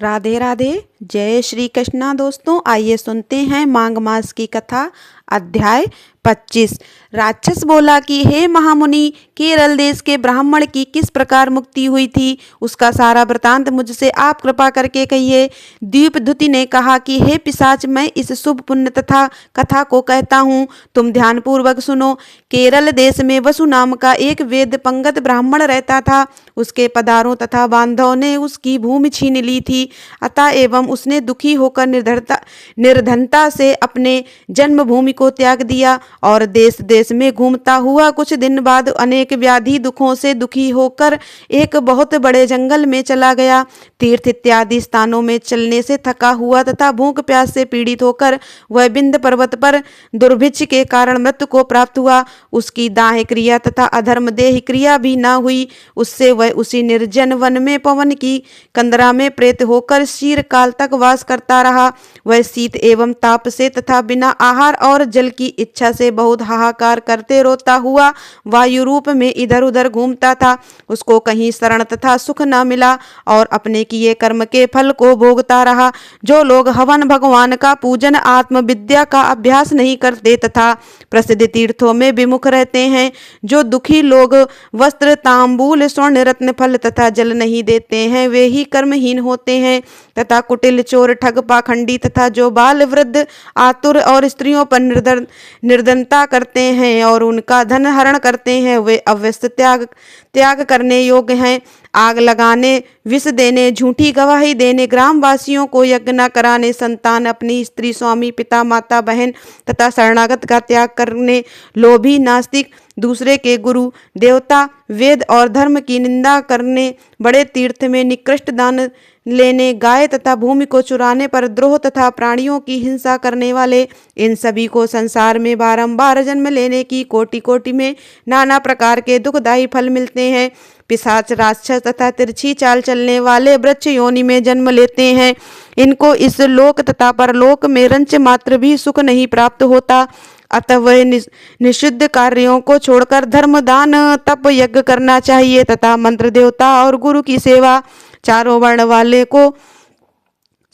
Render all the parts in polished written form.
राधे राधे। जय श्री कृष्णा। दोस्तों आइए सुनते हैं माघ मास की कथा। अध्याय 25। राक्षस बोला कि हे महामुनि, केरल देश के ब्राह्मण की किस प्रकार मुक्ति हुई थी, उसका सारा वृतांत मुझसे आप कृपा करके कहिए। द्वीपद्युति ने कहा कि हे पिशाच, मैं इस शुभ पुण्य तथा कथा को कहता हूँ, तुम ध्यान पूर्वक सुनो। केरल देश में वसु नाम का एक वेद पंगत ब्राह्मण रहता था। उसके पदारों तथा बांधवों ने उसकी भूमि छीन ली थी। अतः एवं उसने दुखी होकर निर्धनता से अपने जन्मभूमि को त्याग दिया और देश देश में घूमता हुआ कुछ दिन बाद अनेक व्याधि दुखों से दुखी होकर एक बहुत बड़े जंगल में चला गया। तीर्थ इत्यादि स्थानों में चलने से थका हुआ तथा भूख प्यास से पीड़ित होकर वह विंध्य पर्वत पर दुर्भिक्ष के कारण मृत्यु को प्राप्त हुआ। उसकी दाह क्रिया तथा अधर्म देह क्रिया भी न हुई। उससे वह उसी निर्जन वन में पवन की कंदरा में प्रेत होकर शीर काल तक वास करता रहा। वह शीत एवं ताप से तथा बिना आहार और जल की इच्छा से बहुत हाहाकार करते रोता हुआ वायु रूप में इधर उधर घूमता था। उसको कहीं शरण तथा सुख न मिला और अपने किए कर्म के फल को भोगता रहा। जो लोग हवन भगवान का पूजन, आत्मविद्या का अभ्यास नहीं करते तथा प्रसिद्ध तीर्थों में विमुख रहते हैं, जो दुखी लोग वस्त्र, तांबूल, स्वर्ण, रत्न, फल तथा जल नहीं देते हैं, वे ही कर्महीन होते हैं। तथा कुटिल, चोर, ठग, पाखंडी तथा जो बाल, वृद्ध, आतुर और स्त्रियों पर निर्धनता करते हैं और उनका धन हरण करते हैं, वे अवश्य त्याग करने योग्य हैं। आग लगाने, विष देने, झूठी गवाही देने, ग्रामवासियों को यज्ञ न कराने, संतान, अपनी स्त्री, स्वामी, पिता, माता, बहन तथा शरणागत का त्याग करने, लोभी, नास्तिक, दूसरे के गुरु, देवता, वेद और धर्म की निंदा करने, बड़े तीर्थ में निकृष्ट दान लेने, गाय तथा भूमि को चुराने पर द्रोह तथा प्राणियों की हिंसा करने वाले, इन सभी को संसार में बारंबार जन्म लेने की कोटि कोटि में नाना प्रकार के दुखदायी फल मिलते हैं। पिशाच, राक्षस तथा तिरछी चाल चलने वाले वृक्ष योनि में जन्म लेते हैं। इनको इस लोक तथा परलोक में रंच मात्र भी सुख नहीं प्राप्त होता। अतः वह निषिद्ध कार्यों को छोड़कर धर्म, दान, तप, यज्ञ करना चाहिए तथा मंत्र, देवता और गुरु की सेवा, चारों वर्ण वाले को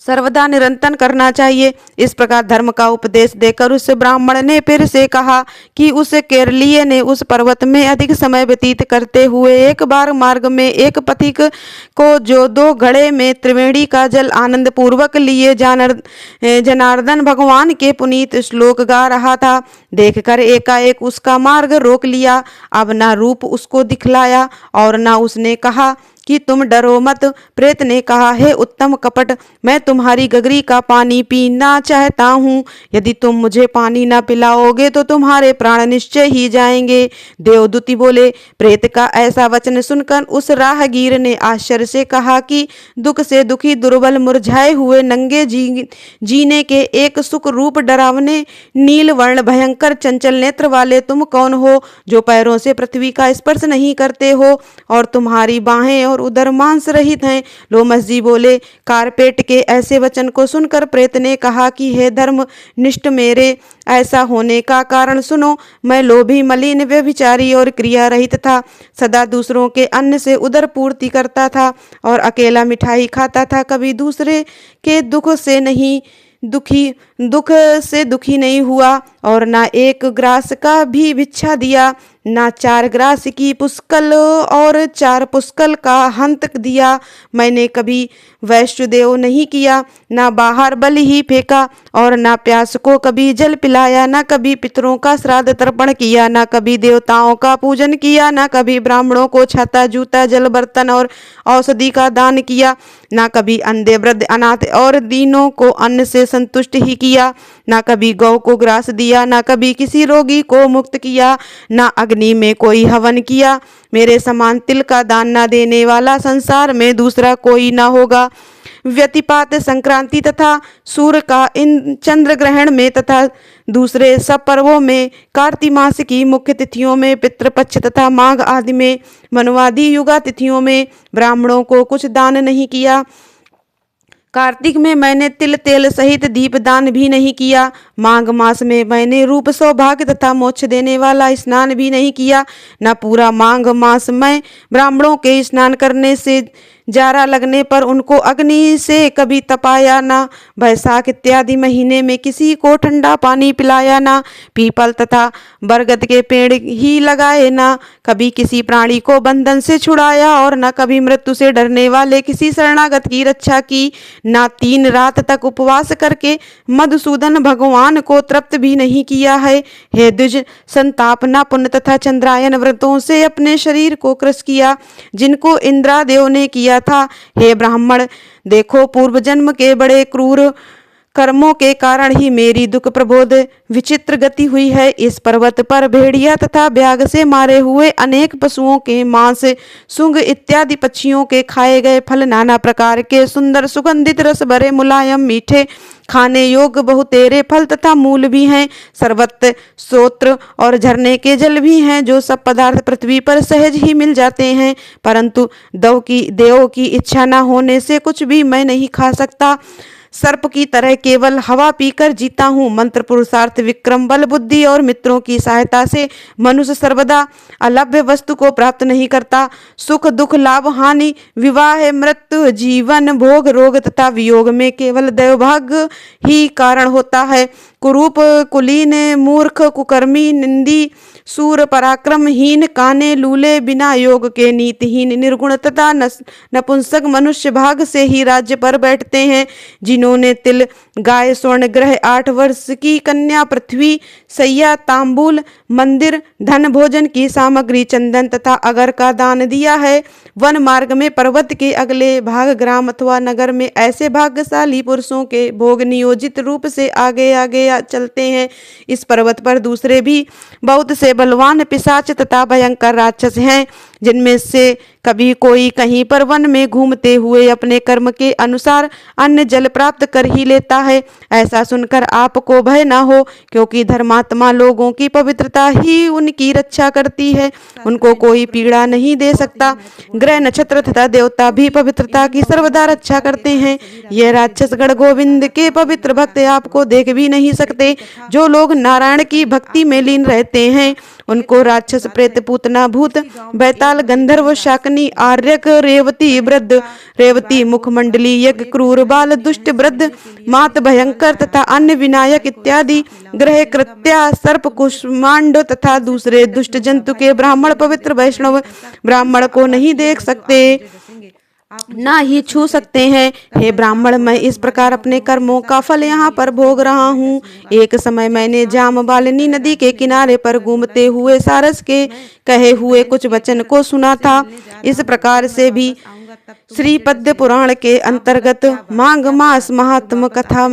सर्वदा निरंतर करना चाहिए। इस प्रकार धर्म का उपदेश देकर उस ब्राह्मण ने फिर से कहा कि उस केरलीय ने उस पर्वत में अधिक समय व्यतीत करते हुए एक बार मार्ग में एक पथिक को, जो 2 घड़े में त्रिवेणी का जल आनंद पूर्वक लिए जनार्दन भगवान के पुनीत श्लोक गा रहा था, देखकर एकाएक उसका मार्ग रोक लिया। अब न रूप उसको दिखलाया और न उसने कहा कि तुम डरो मत। प्रेत ने कहा, हे उत्तम कपट, मैं तुम्हारी गगरी का पानी पीना चाहता हूँ। यदि तुम मुझे पानी न पिलाओगे तो तुम्हारे प्राण निश्चय ही जाएंगे। देवदूति बोले। प्रेत का ऐसा वचन सुनकर उस राहगीर ने आश्चर्य से कहा कि दुख से दुखी, दुर्बल, मुरझाए हुए, नंगे जीने के एक सुख रूप, डरावने, नील वर्ण, भयंकर, चंचल नेत्र वाले तुम कौन हो, जो पैरों से पृथ्वी का स्पर्श नहीं करते हो और तुम्हारी बाहें और उदर मांस रहित हैं। लोमस जी बोले। कारपेट के ऐसे वचन को सुनकर प्रेत ने कहा कि हे धर्म निष्ठ मेरे, ऐसा होने का कारण सुनो। मैं लोभी, मलिन, व्यभिचारी और क्रिया रहित था। सदा दूसरों के अन्न से उदर पूर्ति करता था और अकेला मिठाई खाता था। कभी दूसरे के दुख से दुखी नहीं हुआ और ना एक ग्रास का भी भिक्षा दिया, ना 4 ग्रास की पुष्कल और 4 पुष्कल का हंतक दिया। मैंने कभी वैष्णुदेव नहीं किया, ना बाहर बलि ही फेंका और ना प्यास को कभी जल पिलाया, ना कभी पितरों का श्राद्ध तर्पण किया, ना कभी देवताओं का पूजन किया, ना कभी ब्राह्मणों को छाता, जूता, जल, बर्तन और औषधि का दान किया, ना कभी अंधे, वृद्ध, अनाथ और दीनों को अन्न से संतुष्ट ही किया, ना कभी गौ को ग्रास दिया, ना कभी किसी रोगी को मुक्त किया, ना अग्नि में कोई हवन किया। मेरे समान तिल का दान न देने वाला संसार में दूसरा कोई न होगा। व्यतिपात, संक्रांति तथा सूर्य का इन चंद्र ग्रहण में तथा दूसरे सब पर्वों में, कार्तिक मास की मुख्य तिथियों में, पितृपक्ष तथा माघ आदि में, मनुवादी युगा तिथियों में ब्राह्मणों को कुछ दान नहीं किया। कार्तिक में मैंने तिल तेल सहित दीप दान भी नहीं किया। माघ मास में मैंने रूप, सौभाग्य तथा मोक्ष देने वाला स्नान भी नहीं किया। न पूरा माघ मास मैं ब्राह्मणों के स्नान करने से जाड़ा लगने पर उनको अग्नि से कभी तपाया ना, बैसाख इत्यादि महीने में किसी को ठंडा पानी पिलाया ना, पीपल तथा बरगद के पेड़ ही लगाए ना, कभी किसी प्राणी को बंधन से छुड़ाया और न कभी मृत्यु से डरने वाले किसी शरणागत की रक्षा की, ना 3 रात तक उपवास करके मधुसूदन भगवान को तृप्त भी नहीं किया है। हे द्विज, संतापना पुण्य तथा चंद्रायन व्रतों से अपने शरीर को कृश किया, जिनको इंद्रादेव ने किया था। हे ब्राह्मण, देखो पूर्व जन्म के बड़े क्रूर कर्मों के कारण ही मेरी दुख प्रबोध विचित्र गति हुई है। इस पर्वत पर भेड़िया तथा ब्याग से मारे हुए अनेक पशुओं के मांस, सुंग इत्यादि पक्षियों के खाए गए फल, नाना प्रकार के सुंदर सुगंधित रस भरे मुलायम मीठे खाने योग्य बहुतेरे फल तथा मूल भी हैं। सर्वत्र स्रोत्र और झरने के जल भी हैं, जो सब पदार्थ पृथ्वी पर सहज ही मिल जाते हैं, परंतु देव की इच्छा न होने से कुछ भी मैं नहीं खा सकता। सर्प की तरह केवल हवा पीकर जीता हूँ। मंत्र पुरुषार्थ विक्रम बल बुद्धि और मित्रों की सहायता से मनुष्य सर्वदा अलभ्य वस्तु को प्राप्त नहीं करता। सुख दुख लाभ हानि विवाह मृत्यु जीवन भोग रोग तथा वियोग में केवल दैवभाग्य ही कारण होता है। कुरूप कुलीन मूर्ख कुकर्मी निंदी सूर पराक्रमहीन काने लूले बिना योग के नीतिहीन निर्गुण तथा नपुंसक मनुष्य भाग से ही राज्य पर बैठते हैं। जिन्होंने तिल गाय स्वर्ण ग्रह 8 वर्ष की कन्या पृथ्वी सैया तांबूल मंदिर धन भोजन की सामग्री चंदन तथा अगर का दान दिया है। वन मार्ग में पर्वत के अगले भाग ग्राम अथवा नगर में ऐसे भाग्यशाली पुरुषों के भोग नियोजित रूप से आगे आगे चलते हैं। इस पर्वत पर दूसरे भी बहुत से बलवान पिशाच तथा भयंकर राक्षस हैं, जिनमें से कभी कोई कहीं पर वन में घूमते हुए अपने कर्म के अनुसार अन्न जल प्राप्त कर ही लेता है। ऐसा सुनकर आपको भय न हो, क्योंकि धर्मात्मा लोगों की पवित्रता ही उनकी रक्षा करती है, उनको कोई पीड़ा नहीं दे सकता। ग्रह नक्षत्र तथा देवता भी पवित्रता की सर्वदा रक्षा करते हैं। यह राक्षसगण गोविंद के पवित्र भक्त आपको देख भी नहीं सकते। जो लोग नारायण की भक्ति में लीन रहते हैं, उनको राक्षस प्रेत पूतना भूत बैताल गंधर्व शाकनी आर्यक रेवती वृद्ध रेवती मुखमंडली यज्ञ क्रूर बाल दुष्ट वृद्ध मात भयंकर तथा अन्य विनायक इत्यादि ग्रह कृत्या सर्प कुष्मांड तथा दूसरे दुष्ट जंतु के ब्राह्मण पवित्र वैष्णव ब्राह्मण को नहीं देख सकते, ना ही छू सकते हैं। हे ब्राह्मण, मैं इस प्रकार अपने कर्मों का फल यहाँ पर भोग रहा हूँ। एक समय मैंने जामबालिनी नदी के किनारे पर घूमते हुए सारस के कहे हुए कुछ वचन को सुना था। इस प्रकार से भी श्री पद्म पुराण के अंतर्गत माघ मास महात्म कथा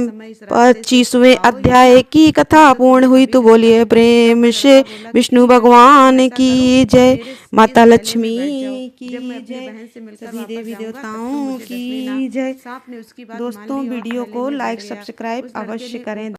25वें अध्याय की कथा पूर्ण हुई। तो बोलिए प्रेम से विष्णु भगवान की जय, माता लक्ष्मी की जय, सभी देवी देवताओं की जय। दोस्तों, वीडियो को लाइक सब्सक्राइब अवश्य करें।